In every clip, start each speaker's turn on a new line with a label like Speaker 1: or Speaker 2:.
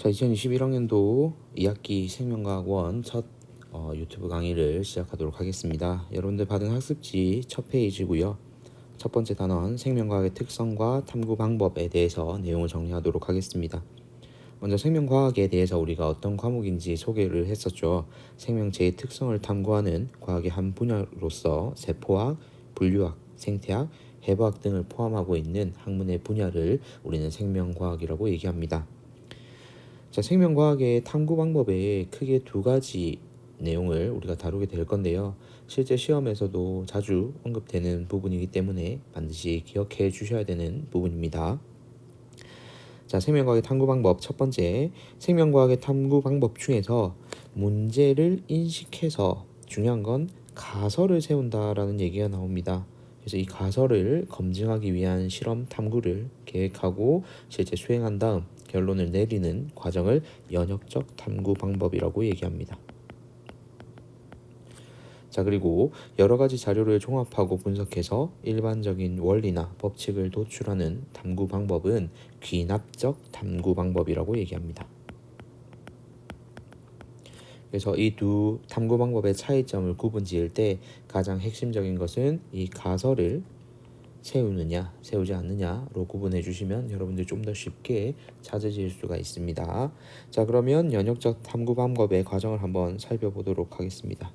Speaker 1: 자, 2021학년도 2학기 생명과학원 첫 유튜브 강의를 시작하도록 하겠습니다. 여러분들 받은 학습지 첫 페이지고요. 첫 번째 단원 생명과학의 특성과 탐구 방법에 대해서 내용을 정리하도록 하겠습니다. 먼저 생명과학에 대해서 우리가 어떤 과목인지 소개를 했었죠. 생명체의 특성을 탐구하는 과학의 한 분야로서 세포학, 분류학, 생태학, 해부학 등을 포함하고 있는 학문의 분야를 우리는 생명과학이라고 얘기합니다. 자, 생명과학의 탐구 방법에 크게 두 가지 내용을 우리가 다루게 될 건데요. 실제 시험에서도 자주 언급되는 부분이기 때문에 반드시 기억해 주셔야 되는 부분입니다. 자, 생명과학의 탐구 방법 첫 번째, 생명과학의 탐구 방법 중에서 문제를 인식해서 중요한 건 가설을 세운다라는 얘기가 나옵니다. 그래서 이 가설을 검증하기 위한 실험 탐구를 계획하고 실제 수행한 다음 결론을 내리는 과정을 연역적 탐구 방법이라고 얘기합니다. 자, 그리고 여러 가지 자료를 종합하고 분석해서 일반적인 원리나 법칙을 도출하는 탐구 방법은 귀납적 탐구 방법이라고 얘기합니다. 그래서 이 두 탐구 방법의 차이점을 구분 지을 때 가장 핵심적인 것은 이 가설을 세우느냐 세우지 않느냐로 구분해 주시면 여러분들 좀 더 쉽게 찾으실 수가 있습니다. 자, 그러면 연역적 탐구 방법의 과정을 한번 살펴보도록 하겠습니다.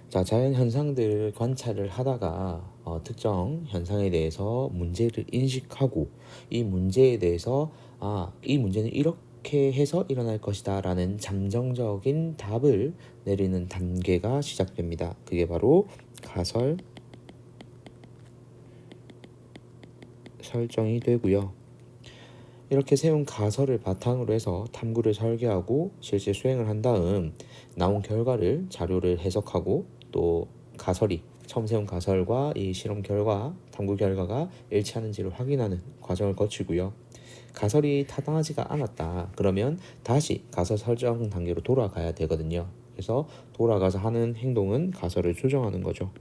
Speaker 1: 자, 자연 현상들 관찰을 하다가 특정 현상에 대해서 문제를 인식하고 이 문제에 대해서 이 문제는 이렇게 해서 일어날 것이다 라는 잠정적인 답을 내리는 단계가 시작됩니다. 그게 바로 가설 설정이 되고요. 이렇게 세운 가설을 바탕으로 해서 탐구를 설계하고 실제 수행을 한 다음 나온 결과를 자료를 해석하고 또 가설이 처음 세운 가설과 이 실험 결과, 탐구 결과가 일치하는지를 확인하는 과정을 거치고요. 가설이 타당하지가 않았다. 그러면 다시 가설 설정 단계로 돌아가야 되거든요. 그래서 돌아가서 하는 행동은 가설을 수정하는 거죠.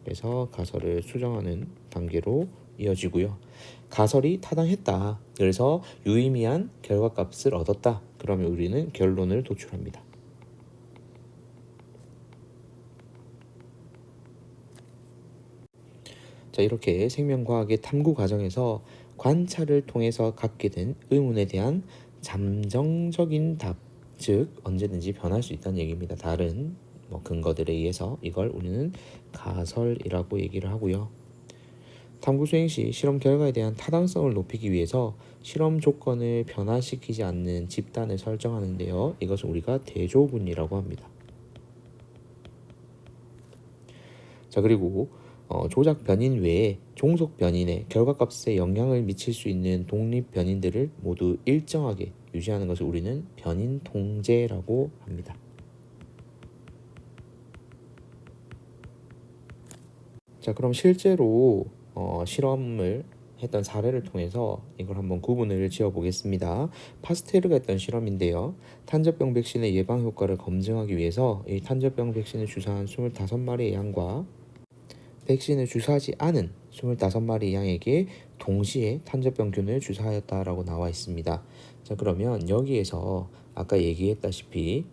Speaker 1: 그래서 가설을 수정하는 단계로 이어지고요. 가설이 타당했다. 그래서 유의미한 결과값을 얻었다. 그러면 우리는 결론을 도출합니다. 자, 이렇게 생명과학의 탐구 과정에서 관찰을 통해서 갖게 된 의문에 대한 잠정적인 답, 즉 언제든지 변할 수 있다는 얘기입니다. 다른 근거들에 의해서 이걸 우리는 가설이라고 얘기를 하고요. 탐구 수행 시 실험 결과에 대한 타당성을 높이기 위해서 실험 조건을 변화시키지 않는 집단을 설정하는데요. 이것을 우리가 대조군이라고 합니다. 자, 그리고 조작 변인 외에 종속 변인의 결과값에 영향을 미칠 수 있는 독립 변인들을 모두 일정하게 유지하는 것을 우리는 변인 통제라고 합니다. 자, 그럼 실제로 실험을 했던 사례를 통해서 이걸 한번 구분을 지어 보겠습니다. 파스테르가 했던 실험인데요. 탄저병 백신의 예방 효과를 검증하기 위해서 이 탄저병 백신을 주사한 25마리의 양과 백신을 주사하지 않은 25마리 양에게 동시에 탄저병균을 주사하였다라고 나와 있습니다. 자, 그러면 여기에서 아까 얘기했다시피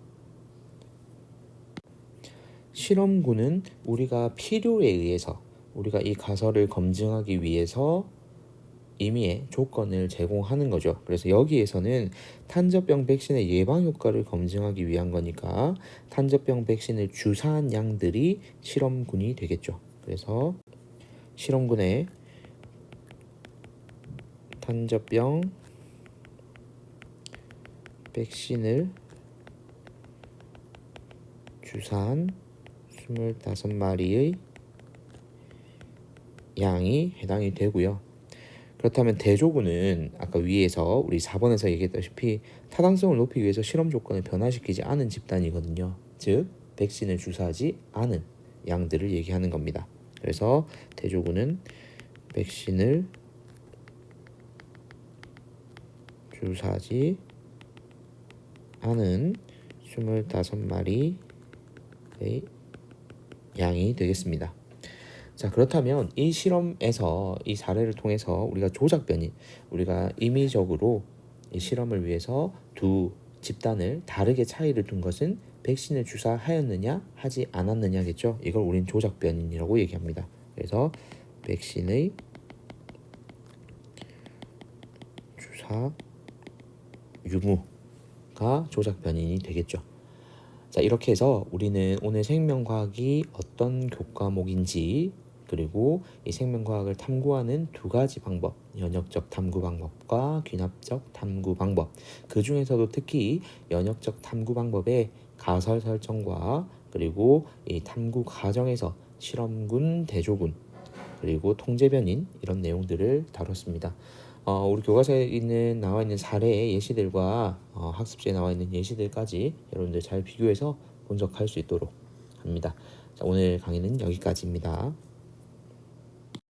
Speaker 1: 실험군은 우리가 필요에 의해서 우리가 이 가설을 검증하기 위해서 임의의 조건을 제공하는 거죠. 그래서 여기에서는 탄저병 백신의 예방 효과를 검증하기 위한 거니까 탄저병 백신을 주사한 양들이 실험군이 되겠죠. 그래서 실험군에 탄저병 백신을 주사한 25마리의 양이 해당이 되고요. 그렇다면 대조군은 아까 위에서 우리 4번에서 얘기했다시피 타당성을 높이기 위해서 실험 조건을 변화시키지 않은 집단이거든요. 즉 백신을 주사하지 않은 양들을 얘기하는 겁니다. 그래서 대조군은 백신을 주사하지 않은 25마리의 양이 되겠습니다. 자, 그렇다면 이 실험에서 이 사례를 통해서 우리가 조작 변이, 우리가 임의적으로 이 실험을 위해서 두 집단을 다르게 차이를 둔 것은 백신을 주사하였느냐 하지 않았느냐겠죠. 이걸 우린 조작 변인이라고 얘기합니다. 그래서 백신의 주사 유무가 조작 변인이 되겠죠. 자, 이렇게 해서 우리는 오늘 생명과학이 어떤 교과목인지, 그리고 이 생명과학을 탐구하는 두 가지 방법, 연역적 탐구 방법과 귀납적 탐구 방법, 그 중에서도 특히 연역적 탐구 방법의 가설 설정과 그리고 이 탐구 과정에서 실험군, 대조군, 그리고 통제 변인, 이런 내용들을 다뤘습니다. 우리 교과서에 있는 나와 있는 사례의 예시들과 학습지에 나와 있는 예시들까지 여러분들 잘 비교해서 분석할 수 있도록 합니다. 자, 오늘 강의는 여기까지입니다.